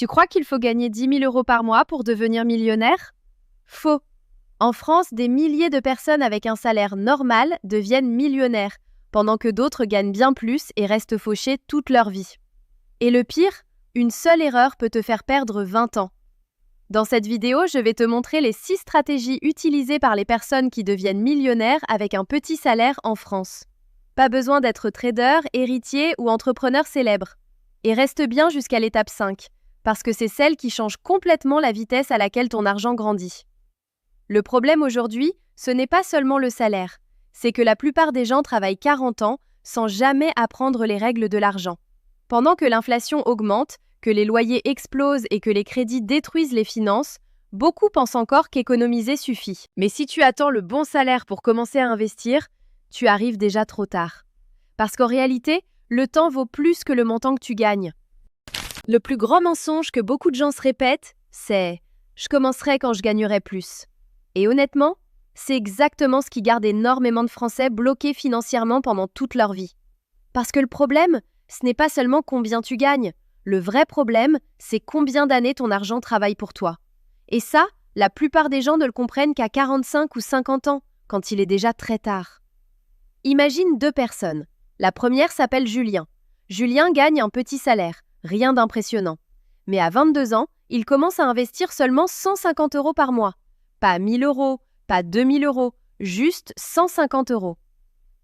Tu crois qu'il faut gagner 10 000 € par mois pour devenir millionnaire? Faux. En France, des milliers de personnes avec un salaire normal deviennent millionnaires, pendant que d'autres gagnent bien plus et restent fauchés toute leur vie. Et le pire, une seule erreur peut te faire perdre 20 ans. Dans cette vidéo, je vais te montrer les 6 stratégies utilisées par les personnes qui deviennent millionnaires avec un petit salaire en France. Pas besoin d'être trader, héritier ou entrepreneur célèbre. Et reste bien jusqu'à l'étape 5, parce que c'est celle qui change complètement la vitesse à laquelle ton argent grandit. Le problème aujourd'hui, ce n'est pas seulement le salaire, c'est que la plupart des gens travaillent 40 ans sans jamais apprendre les règles de l'argent. Pendant que l'inflation augmente, que les loyers explosent et que les crédits détruisent les finances, beaucoup pensent encore qu'économiser suffit. Mais si tu attends le bon salaire pour commencer à investir, tu arrives déjà trop tard. Parce qu'en réalité, le temps vaut plus que le montant que tu gagnes. Le plus grand mensonge que beaucoup de gens se répètent, c'est « je commencerai quand je gagnerai plus ». Et honnêtement, c'est exactement ce qui garde énormément de Français bloqués financièrement pendant toute leur vie. Parce que le problème, ce n'est pas seulement combien tu gagnes. Le vrai problème, c'est combien d'années ton argent travaille pour toi. Et ça, la plupart des gens ne le comprennent qu'à 45 ou 50 ans, quand il est déjà très tard. Imagine 2 personnes. La première s'appelle Julien. Julien gagne un petit salaire, rien d'impressionnant. Mais à 22 ans, il commence à investir seulement 150 € par mois. Pas 1000 €, pas 2000 €, juste 150 €.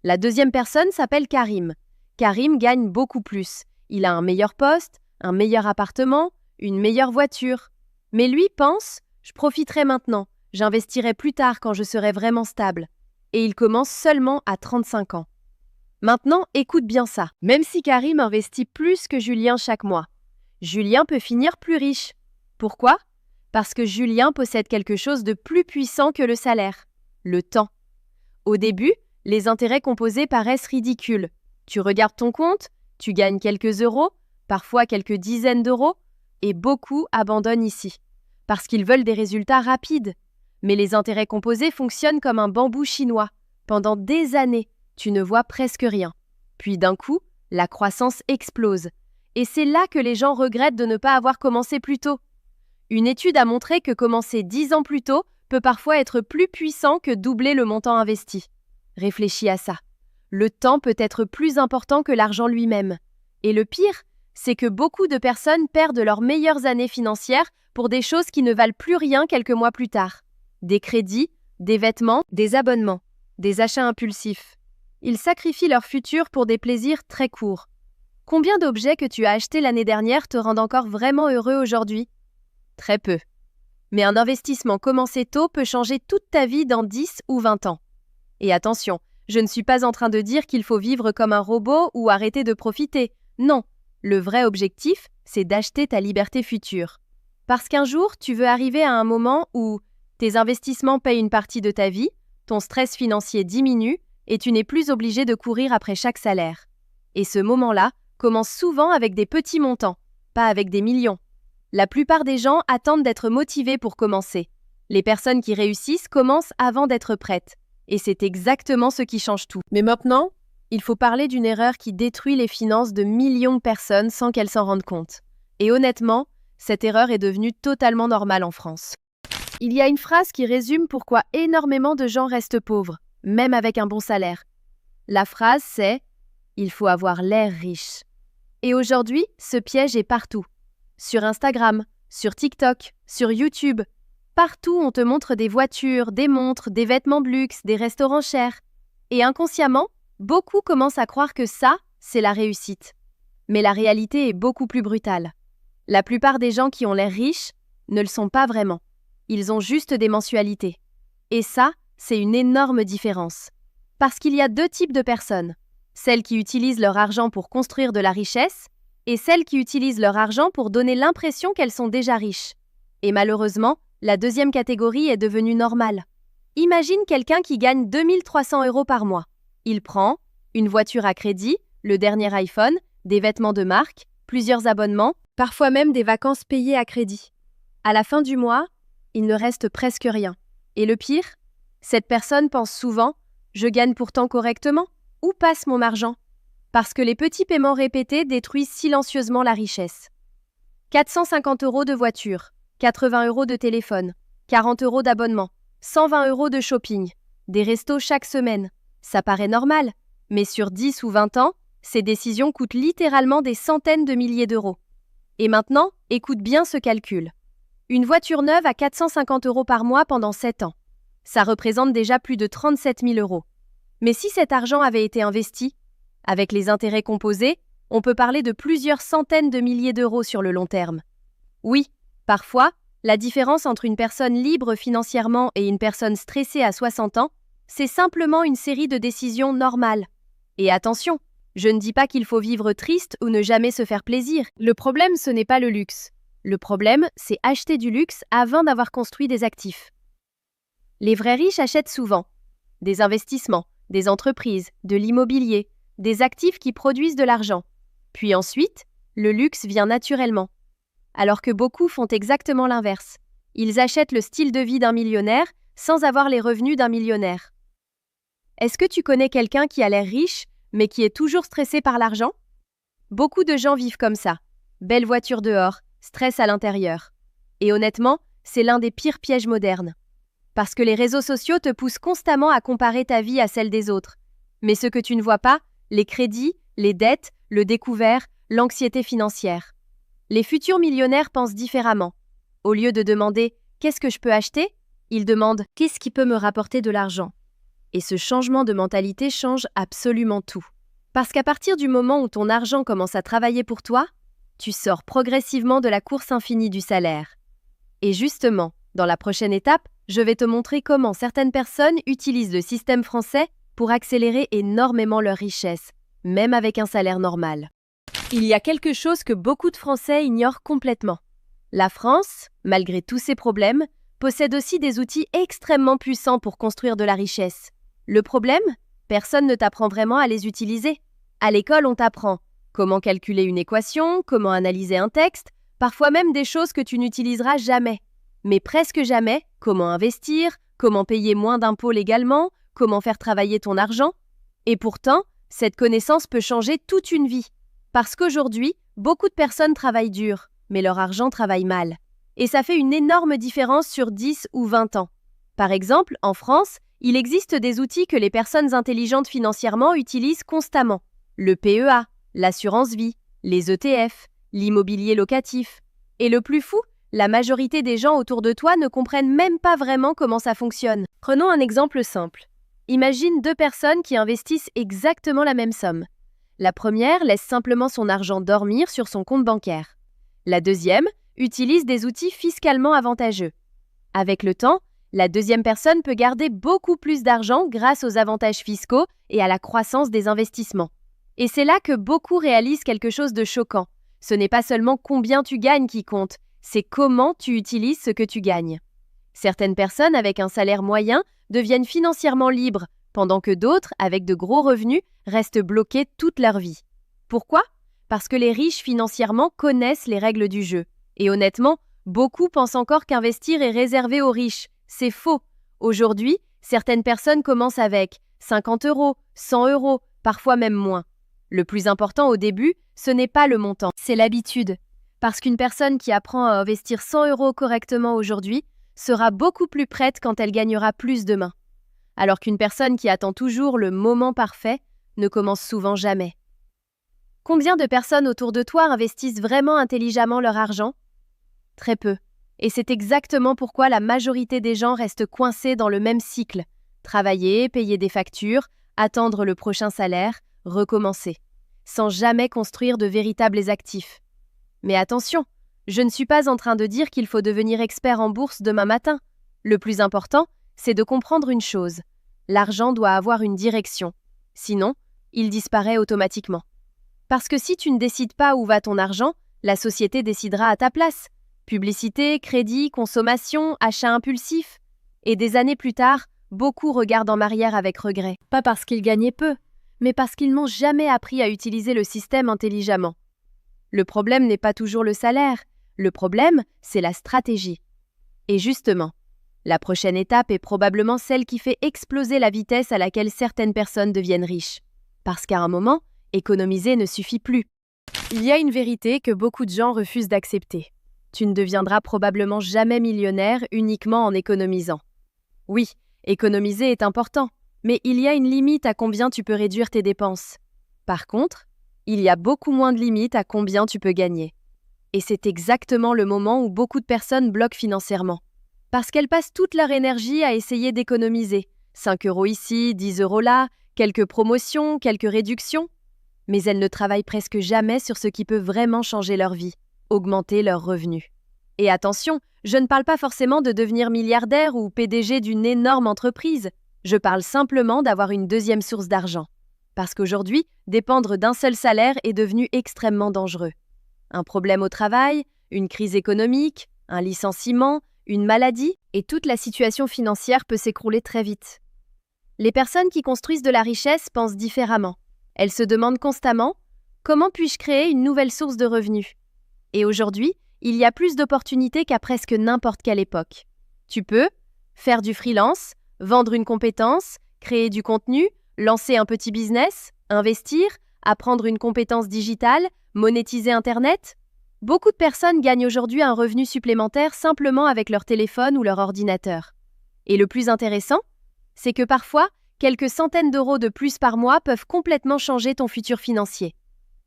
La deuxième personne s'appelle Karim. Karim gagne beaucoup plus. Il a un meilleur poste, un meilleur appartement, une meilleure voiture. Mais lui pense « je profiterai maintenant, j'investirai plus tard quand je serai vraiment stable ». Et il commence seulement à 35 ans. Maintenant, écoute bien ça. Même si Karim investit plus que Julien chaque mois, Julien peut finir plus riche. Pourquoi? Parce que Julien possède quelque chose de plus puissant que le salaire, le temps. Au début, les intérêts composés paraissent ridicules. Tu regardes ton compte, tu gagnes quelques euros, parfois quelques dizaines d'euros, et beaucoup abandonnent ici, parce qu'ils veulent des résultats rapides. Mais les intérêts composés fonctionnent comme un bambou chinois. Pendant des années, tu ne vois presque rien. Puis d'un coup, la croissance explose. Et c'est là que les gens regrettent de ne pas avoir commencé plus tôt. Une étude a montré que commencer 10 ans plus tôt peut parfois être plus puissant que doubler le montant investi. Réfléchis à ça. Le temps peut être plus important que l'argent lui-même. Et le pire, c'est que beaucoup de personnes perdent leurs meilleures années financières pour des choses qui ne valent plus rien quelques mois plus tard. Des crédits, des vêtements, des abonnements, des achats impulsifs. Ils sacrifient leur futur pour des plaisirs très courts. Combien d'objets que tu as achetés l'année dernière te rendent encore vraiment heureux aujourd'hui? Très peu. Mais un investissement commencé tôt peut changer toute ta vie dans 10 ou 20 ans. Et attention, je ne suis pas en train de dire qu'il faut vivre comme un robot ou arrêter de profiter. Non, le vrai objectif, c'est d'acheter ta liberté future. Parce qu'un jour, tu veux arriver à un moment où tes investissements payent une partie de ta vie, ton stress financier diminue et tu n'es plus obligé de courir après chaque salaire. Et ce moment-là commence souvent avec des petits montants, pas avec des millions. La plupart des gens attendent d'être motivés pour commencer. Les personnes qui réussissent commencent avant d'être prêtes. Et c'est exactement ce qui change tout. Mais maintenant, il faut parler d'une erreur qui détruit les finances de millions de personnes sans qu'elles s'en rendent compte. Et honnêtement, cette erreur est devenue totalement normale en France. Il y a une phrase qui résume pourquoi énormément de gens restent pauvres, même avec un bon salaire. La phrase c'est « il faut avoir l'air riche ». Et aujourd'hui, ce piège est partout. Sur Instagram, sur TikTok, sur YouTube. Partout, on te montre des voitures, des montres, des vêtements de luxe, des restaurants chers. Et inconsciemment, beaucoup commencent à croire que ça, c'est la réussite. Mais la réalité est beaucoup plus brutale. La plupart des gens qui ont l'air riches ne le sont pas vraiment. Ils ont juste des mensualités. Et ça, c'est une énorme différence. Parce qu'il y a 2 types de personnes. Celles qui utilisent leur argent pour construire de la richesse et celles qui utilisent leur argent pour donner l'impression qu'elles sont déjà riches. Et malheureusement, la deuxième catégorie est devenue normale. Imagine quelqu'un qui gagne 2300 € par mois. Il prend une voiture à crédit, le dernier iPhone, des vêtements de marque, plusieurs abonnements, parfois même des vacances payées à crédit. À la fin du mois, il ne reste presque rien. Et le pire, cette personne pense souvent « je gagne pourtant correctement, où passe mon argent ?» Parce que les petits paiements répétés détruisent silencieusement la richesse. 450 € de voiture, 80 € de téléphone, 40 € d'abonnement, 120 € de shopping, des restos chaque semaine. Ça paraît normal, mais sur 10 ou 20 ans, ces décisions coûtent littéralement des centaines de milliers d'euros. Et maintenant, écoute bien ce calcul. Une voiture neuve à 450 € par mois pendant 7 ans. Ça représente déjà plus de 37 000 €. Mais si cet argent avait été investi, avec les intérêts composés, on peut parler de plusieurs centaines de milliers d'euros sur le long terme. Oui, parfois, la différence entre une personne libre financièrement et une personne stressée à 60 ans, c'est simplement une série de décisions normales. Et attention, je ne dis pas qu'il faut vivre triste ou ne jamais se faire plaisir. Le problème, ce n'est pas le luxe. Le problème, c'est acheter du luxe avant d'avoir construit des actifs. Les vrais riches achètent souvent des investissements, des entreprises, de l'immobilier, des actifs qui produisent de l'argent. Puis ensuite, le luxe vient naturellement. Alors que beaucoup font exactement l'inverse. Ils achètent le style de vie d'un millionnaire sans avoir les revenus d'un millionnaire. Est-ce que tu connais quelqu'un qui a l'air riche, mais qui est toujours stressé par l'argent? Beaucoup de gens vivent comme ça. Belle voiture dehors, stress à l'intérieur. Et honnêtement, c'est l'un des pires pièges modernes. Parce que les réseaux sociaux te poussent constamment à comparer ta vie à celle des autres. Mais ce que tu ne vois pas, les crédits, les dettes, le découvert, l'anxiété financière. Les futurs millionnaires pensent différemment. Au lieu de demander « qu'est-ce que je peux acheter ?», ils demandent « qu'est-ce qui peut me rapporter de l'argent ?» Et ce changement de mentalité change absolument tout. Parce qu'à partir du moment où ton argent commence à travailler pour toi, tu sors progressivement de la course infinie du salaire. Et justement, dans la prochaine étape, je vais te montrer comment certaines personnes utilisent le système français pour accélérer énormément leur richesse, même avec un salaire normal. Il y a quelque chose que beaucoup de Français ignorent complètement. La France, malgré tous ses problèmes, possède aussi des outils extrêmement puissants pour construire de la richesse. Le problème, personne ne t'apprend vraiment à les utiliser. À l'école, on t'apprend comment calculer une équation, comment analyser un texte, parfois même des choses que tu n'utiliseras jamais. Mais presque jamais, comment investir, comment payer moins d'impôts légalement, comment faire travailler ton argent. Et pourtant, cette connaissance peut changer toute une vie. Parce qu'aujourd'hui, beaucoup de personnes travaillent dur, mais leur argent travaille mal. Et ça fait une énorme différence sur 10 ou 20 ans. Par exemple, en France, il existe des outils que les personnes intelligentes financièrement utilisent constamment. Le PEA, l'assurance vie, les ETF, l'immobilier locatif. Et le plus fou, la majorité des gens autour de toi ne comprennent même pas vraiment comment ça fonctionne. Prenons un exemple simple. Imagine deux personnes qui investissent exactement la même somme. La première laisse simplement son argent dormir sur son compte bancaire. La deuxième utilise des outils fiscalement avantageux. Avec le temps, la deuxième personne peut garder beaucoup plus d'argent grâce aux avantages fiscaux et à la croissance des investissements. Et c'est là que beaucoup réalisent quelque chose de choquant. Ce n'est pas seulement combien tu gagnes qui compte, c'est comment tu utilises ce que tu gagnes. Certaines personnes avec un salaire moyen deviennent financièrement libres, pendant que d'autres, avec de gros revenus, restent bloqués toute leur vie. Pourquoi? Parce que les riches financièrement connaissent les règles du jeu. Et honnêtement, beaucoup pensent encore qu'investir est réservé aux riches. C'est faux. Aujourd'hui, certaines personnes commencent avec 50 €, 100 €, parfois même moins. Le plus important au début, ce n'est pas le montant, c'est l'habitude. Parce qu'une personne qui apprend à investir 100 € correctement aujourd'hui sera beaucoup plus prête quand elle gagnera plus demain. Alors qu'une personne qui attend toujours le moment parfait ne commence souvent jamais. Combien de personnes autour de toi investissent vraiment intelligemment leur argent? Très peu. Et c'est exactement pourquoi la majorité des gens restent coincés dans le même cycle. Travailler, payer des factures, attendre le prochain salaire, recommencer. Sans jamais construire de véritables actifs. Mais attention, je ne suis pas en train de dire qu'il faut devenir expert en bourse demain matin. Le plus important, c'est de comprendre une chose. L'argent doit avoir une direction. Sinon, il disparaît automatiquement. Parce que si tu ne décides pas où va ton argent, la société décidera à ta place. Publicité, crédit, consommation, achat impulsif. Et des années plus tard, beaucoup regardent en arrière avec regret. Pas parce qu'ils gagnaient peu, mais parce qu'ils n'ont jamais appris à utiliser le système intelligemment. Le problème n'est pas toujours le salaire. Le problème, c'est la stratégie. Et justement, la prochaine étape est probablement celle qui fait exploser la vitesse à laquelle certaines personnes deviennent riches. Parce qu'à un moment, économiser ne suffit plus. Il y a une vérité que beaucoup de gens refusent d'accepter. Tu ne deviendras probablement jamais millionnaire uniquement en économisant. Oui, économiser est important, mais il y a une limite à combien tu peux réduire tes dépenses. Par contre, il y a beaucoup moins de limites à combien tu peux gagner. Et c'est exactement le moment où beaucoup de personnes bloquent financièrement. Parce qu'elles passent toute leur énergie à essayer d'économiser. 5 € ici, 10 € là, quelques promotions, quelques réductions. Mais elles ne travaillent presque jamais sur ce qui peut vraiment changer leur vie, augmenter leurs revenus. Et attention, je ne parle pas forcément de devenir milliardaire ou PDG d'une énorme entreprise. Je parle simplement d'avoir une deuxième source d'argent. Parce qu'aujourd'hui, dépendre d'un seul salaire est devenu extrêmement dangereux. Un problème au travail, une crise économique, un licenciement, une maladie, et toute la situation financière peut s'écrouler très vite. Les personnes qui construisent de la richesse pensent différemment. Elles se demandent constamment « Comment puis-je créer une nouvelle source de revenus ?» Et aujourd'hui, il y a plus d'opportunités qu'à presque n'importe quelle époque. Tu peux faire du freelance, vendre une compétence, créer du contenu, lancer un petit business, investir, apprendre une compétence digitale, monétiser Internet. Beaucoup de personnes gagnent aujourd'hui un revenu supplémentaire simplement avec leur téléphone ou leur ordinateur. Et le plus intéressant, c'est que parfois, quelques centaines d'euros de plus par mois peuvent complètement changer ton futur financier.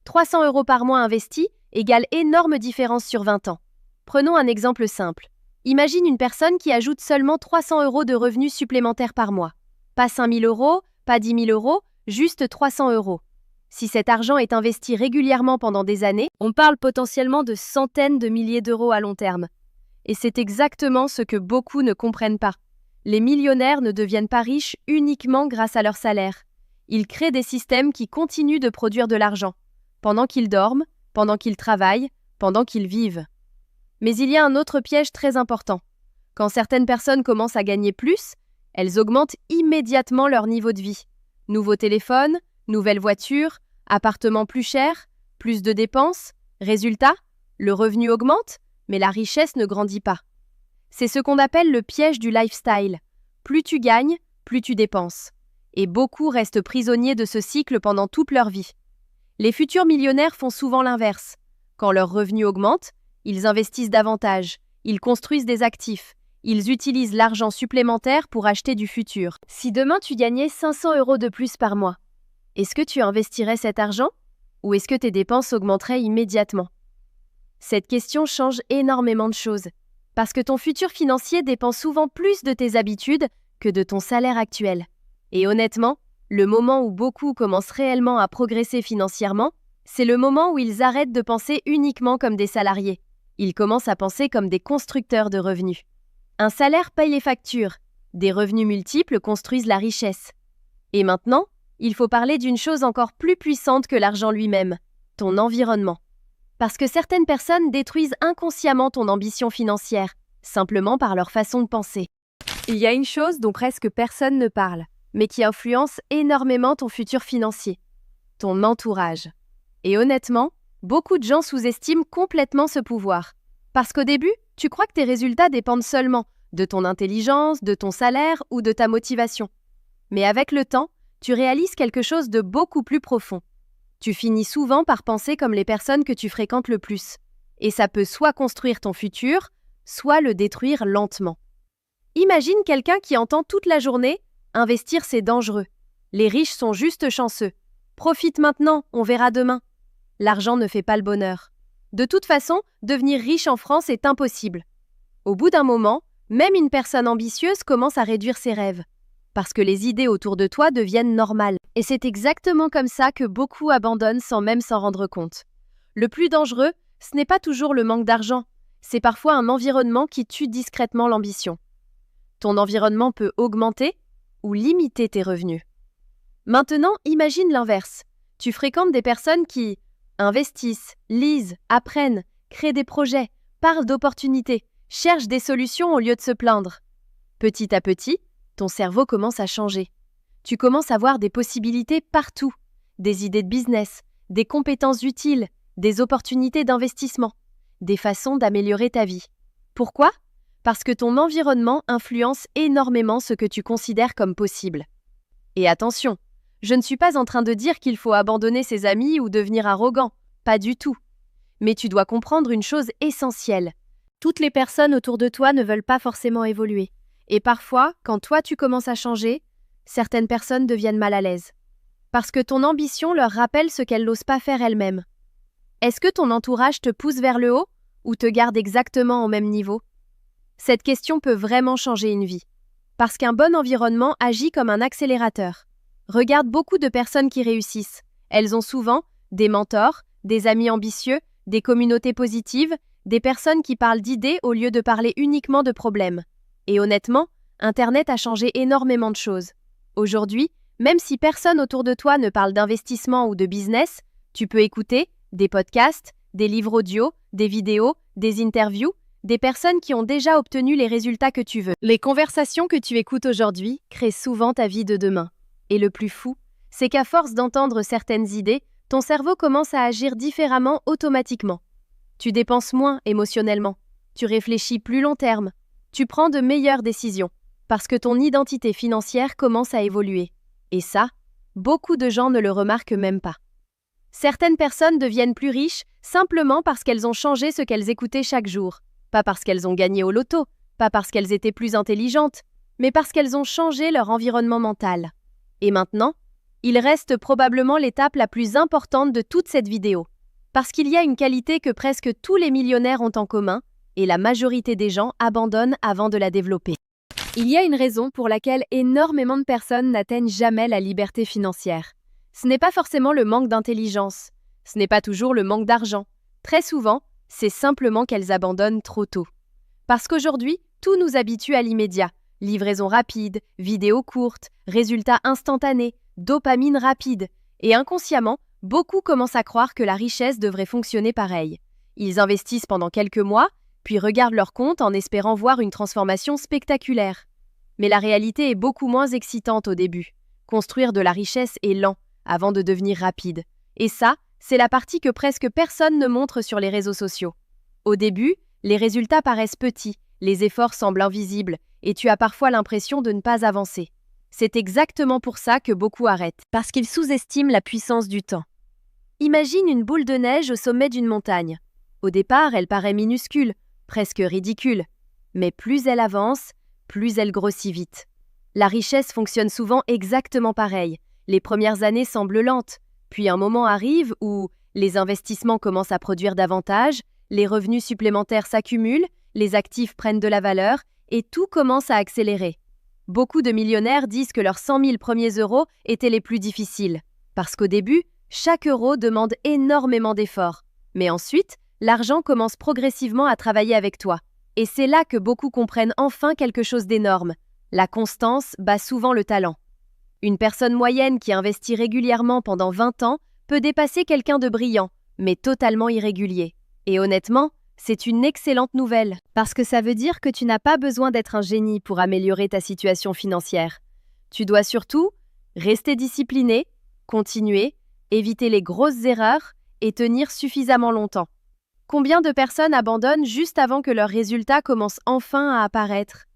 300 € par mois investis égale énorme différence sur 20 ans. Prenons un exemple simple. Imagine une personne qui ajoute seulement 300 € de revenus supplémentaires par mois. Pas 5 000 €, pas 10 000 €, juste 300 €. Si cet argent est investi régulièrement pendant des années, on parle potentiellement de centaines de milliers d'euros à long terme. Et c'est exactement ce que beaucoup ne comprennent pas. Les millionnaires ne deviennent pas riches uniquement grâce à leur salaire. Ils créent des systèmes qui continuent de produire de l'argent, pendant qu'ils dorment, pendant qu'ils travaillent, pendant qu'ils vivent. Mais il y a un autre piège très important. Quand certaines personnes commencent à gagner plus, elles augmentent immédiatement leur niveau de vie. Nouveau téléphone, nouvelle voiture, appartement plus cher, plus de dépenses. Résultat, le revenu augmente, mais la richesse ne grandit pas. C'est ce qu'on appelle le piège du lifestyle. Plus tu gagnes, plus tu dépenses. Et beaucoup restent prisonniers de ce cycle pendant toute leur vie. Les futurs millionnaires font souvent l'inverse. Quand leurs revenus augmentent, ils investissent davantage, ils construisent des actifs, ils utilisent l'argent supplémentaire pour acheter du futur. Si demain tu gagnais 500 € de plus par mois, est-ce que tu investirais cet argent ou est-ce que tes dépenses augmenteraient immédiatement? Cette question change énormément de choses, parce que ton futur financier dépend souvent plus de tes habitudes que de ton salaire actuel. Et honnêtement, le moment où beaucoup commencent réellement à progresser financièrement, c'est le moment où ils arrêtent de penser uniquement comme des salariés. Ils commencent à penser comme des constructeurs de revenus. Un salaire paye les factures, des revenus multiples construisent la richesse. Et maintenant, il faut parler d'une chose encore plus puissante que l'argent lui-même, ton environnement. Parce que certaines personnes détruisent inconsciemment ton ambition financière, simplement par leur façon de penser. Il y a une chose dont presque personne ne parle, mais qui influence énormément ton futur financier, ton entourage. Et honnêtement, beaucoup de gens sous-estiment complètement ce pouvoir. Parce qu'au début, tu crois que tes résultats dépendent seulement de ton intelligence, de ton salaire ou de ta motivation. Mais avec le temps, tu réalises quelque chose de beaucoup plus profond. Tu finis souvent par penser comme les personnes que tu fréquentes le plus. Et ça peut soit construire ton futur, soit le détruire lentement. Imagine quelqu'un qui entend toute la journée « Investir, c'est dangereux. Les riches sont juste chanceux. Profite maintenant, on verra demain. » L'argent ne fait pas le bonheur. De toute façon, devenir riche en France est impossible. Au bout d'un moment, même une personne ambitieuse commence à réduire ses rêves. Parce que les idées autour de toi deviennent normales. Et c'est exactement comme ça que beaucoup abandonnent sans même s'en rendre compte. Le plus dangereux, ce n'est pas toujours le manque d'argent. C'est parfois un environnement qui tue discrètement l'ambition. Ton environnement peut augmenter ou limiter tes revenus. Maintenant, imagine l'inverse. Tu fréquentes des personnes qui investissent, lisent, apprennent, créent des projets, parlent d'opportunités, cherchent des solutions au lieu de se plaindre. Petit à petit, ton cerveau commence à changer. Tu commences à voir des possibilités partout, des idées de business, des compétences utiles, des opportunités d'investissement, des façons d'améliorer ta vie. Pourquoi ? Parce que ton environnement influence énormément ce que tu considères comme possible. Et attention, je ne suis pas en train de dire qu'il faut abandonner ses amis ou devenir arrogant. Pas du tout. Mais tu dois comprendre une chose essentielle. Toutes les personnes autour de toi ne veulent pas forcément évoluer. Et parfois, quand toi tu commences à changer, certaines personnes deviennent mal à l'aise. Parce que ton ambition leur rappelle ce qu'elles n'osent pas faire elles-mêmes. Est-ce que ton entourage te pousse vers le haut ou te garde exactement au même niveau? Cette question peut vraiment changer une vie. Parce qu'un bon environnement agit comme un accélérateur. Regarde beaucoup de personnes qui réussissent. Elles ont souvent des mentors, des amis ambitieux, des communautés positives, des personnes qui parlent d'idées au lieu de parler uniquement de problèmes. Et honnêtement, Internet a changé énormément de choses. Aujourd'hui, même si personne autour de toi ne parle d'investissement ou de business, tu peux écouter des podcasts, des livres audio, des vidéos, des interviews, des personnes qui ont déjà obtenu les résultats que tu veux. Les conversations que tu écoutes aujourd'hui créent souvent ta vie de demain. Et le plus fou, c'est qu'à force d'entendre certaines idées, ton cerveau commence à agir différemment automatiquement. Tu dépenses moins émotionnellement, tu réfléchis plus long terme, tu prends de meilleures décisions, parce que ton identité financière commence à évoluer. Et ça, beaucoup de gens ne le remarquent même pas. Certaines personnes deviennent plus riches simplement parce qu'elles ont changé ce qu'elles écoutaient chaque jour. Pas parce qu'elles ont gagné au loto, pas parce qu'elles étaient plus intelligentes, mais parce qu'elles ont changé leur environnement mental. Et maintenant, il reste probablement l'étape la plus importante de toute cette vidéo. Parce qu'il y a une qualité que presque tous les millionnaires ont en commun, et la majorité des gens abandonnent avant de la développer. Il y a une raison pour laquelle énormément de personnes n'atteignent jamais la liberté financière. Ce n'est pas forcément le manque d'intelligence, ce n'est pas toujours le manque d'argent. Très souvent, c'est simplement qu'elles abandonnent trop tôt. Parce qu'aujourd'hui, tout nous habitue à l'immédiat. Livraison rapide, vidéos courtes, résultats instantanés, dopamine rapide. Et inconsciemment, beaucoup commencent à croire que la richesse devrait fonctionner pareil. Ils investissent pendant quelques mois, puis regardent leur compte en espérant voir une transformation spectaculaire. Mais la réalité est beaucoup moins excitante au début. Construire de la richesse est lent, avant de devenir rapide. Et ça, c'est la partie que presque personne ne montre sur les réseaux sociaux. Au début, les résultats paraissent petits, les efforts semblent invisibles, et tu as parfois l'impression de ne pas avancer. C'est exactement pour ça que beaucoup arrêtent, parce qu'ils sous-estiment la puissance du temps. Imagine une boule de neige au sommet d'une montagne. Au départ, elle paraît minuscule, presque ridicule. Mais plus elle avance, plus elle grossit vite. La richesse fonctionne souvent exactement pareil. Les premières années semblent lentes, puis un moment arrive où les investissements commencent à produire davantage, les revenus supplémentaires s'accumulent, les actifs prennent de la valeur et tout commence à accélérer. Beaucoup de millionnaires disent que leurs 100 000 premiers euros étaient les plus difficiles, parce qu'au début, chaque euro demande énormément d'efforts. Mais ensuite, l'argent commence progressivement à travailler avec toi. Et c'est là que beaucoup comprennent enfin quelque chose d'énorme. La constance bat souvent le talent. Une personne moyenne qui investit régulièrement pendant 20 ans peut dépasser quelqu'un de brillant, mais totalement irrégulier. Et honnêtement, c'est une excellente nouvelle, parce que ça veut dire que tu n'as pas besoin d'être un génie pour améliorer ta situation financière. Tu dois surtout rester discipliné, continuer, éviter les grosses erreurs et tenir suffisamment longtemps. Combien de personnes abandonnent juste avant que leurs résultats commencent enfin à apparaître?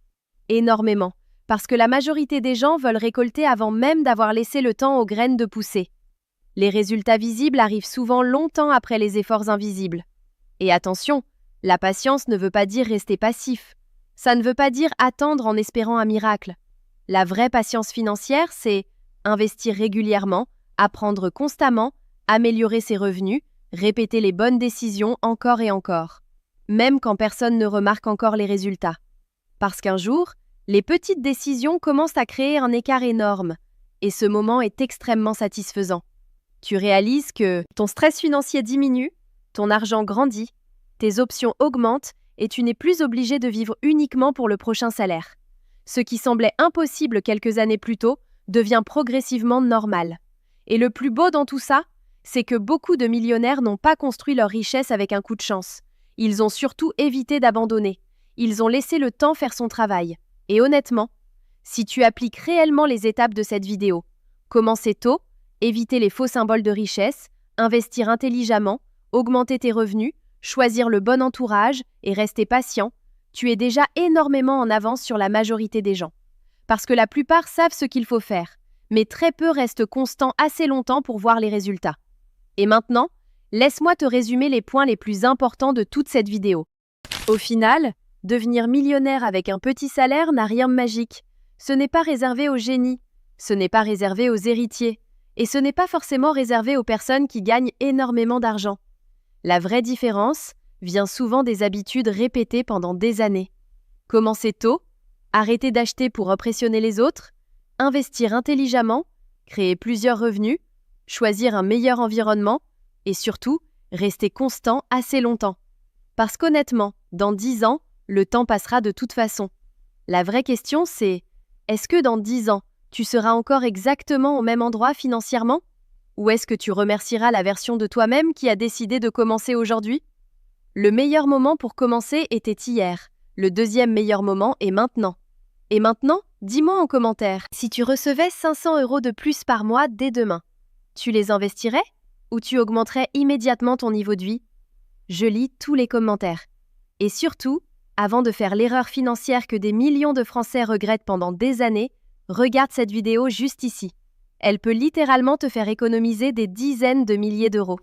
Énormément, parce que la majorité des gens veulent récolter avant même d'avoir laissé le temps aux graines de pousser. Les résultats visibles arrivent souvent longtemps après les efforts invisibles. Et attention, la patience ne veut pas dire rester passif. Ça ne veut pas dire attendre en espérant un miracle. La vraie patience financière, c'est investir régulièrement, apprendre constamment, améliorer ses revenus, répéter les bonnes décisions encore et encore, même quand personne ne remarque encore les résultats. Parce qu'un jour, les petites décisions commencent à créer un écart énorme, et ce moment est extrêmement satisfaisant. Tu réalises que ton stress financier diminue, ton argent grandit, tes options augmentent et tu n'es plus obligé de vivre uniquement pour le prochain salaire. Ce qui semblait impossible quelques années plus tôt devient progressivement normal. Et le plus beau dans tout ça, c'est que beaucoup de millionnaires n'ont pas construit leur richesse avec un coup de chance. Ils ont surtout évité d'abandonner. Ils ont laissé le temps faire son travail. Et honnêtement, si tu appliques réellement les étapes de cette vidéo, commencer tôt, éviter les faux symboles de richesse, investir intelligemment, augmenter tes revenus, choisir le bon entourage et rester patient, tu es déjà énormément en avance sur la majorité des gens. Parce que la plupart savent ce qu'il faut faire, mais très peu restent constants assez longtemps pour voir les résultats. Et maintenant, Laisse-moi te résumer les points les plus importants de toute cette vidéo. Au final, devenir millionnaire avec un petit salaire n'a rien de magique. Ce n'est pas réservé aux génies, ce n'est pas réservé aux héritiers, et ce n'est pas forcément réservé aux personnes qui gagnent énormément d'argent. La vraie différence vient souvent des habitudes répétées pendant des années. Commencer tôt, arrêter d'acheter pour impressionner les autres, investir intelligemment, créer plusieurs revenus, choisir un meilleur environnement et surtout, rester constant assez longtemps. Parce qu'honnêtement, dans 10 ans, le temps passera de toute façon. La vraie question c'est, est-ce que dans 10 ans, tu seras encore exactement au même endroit financièrement? Ou est-ce que tu remercieras la version de toi-même qui a décidé de commencer aujourd'hui? Le meilleur moment pour commencer était hier. Le deuxième meilleur moment est maintenant. Et maintenant, dis-moi en commentaire, si tu recevais 500 € de plus par mois dès demain, tu les investirais ou tu augmenterais immédiatement ton niveau de vie? Je lis tous les commentaires. Et surtout, avant de faire l'erreur financière que des millions de Français regrettent pendant des années, regarde cette vidéo juste ici. Elle peut littéralement te faire économiser des dizaines de milliers d'euros.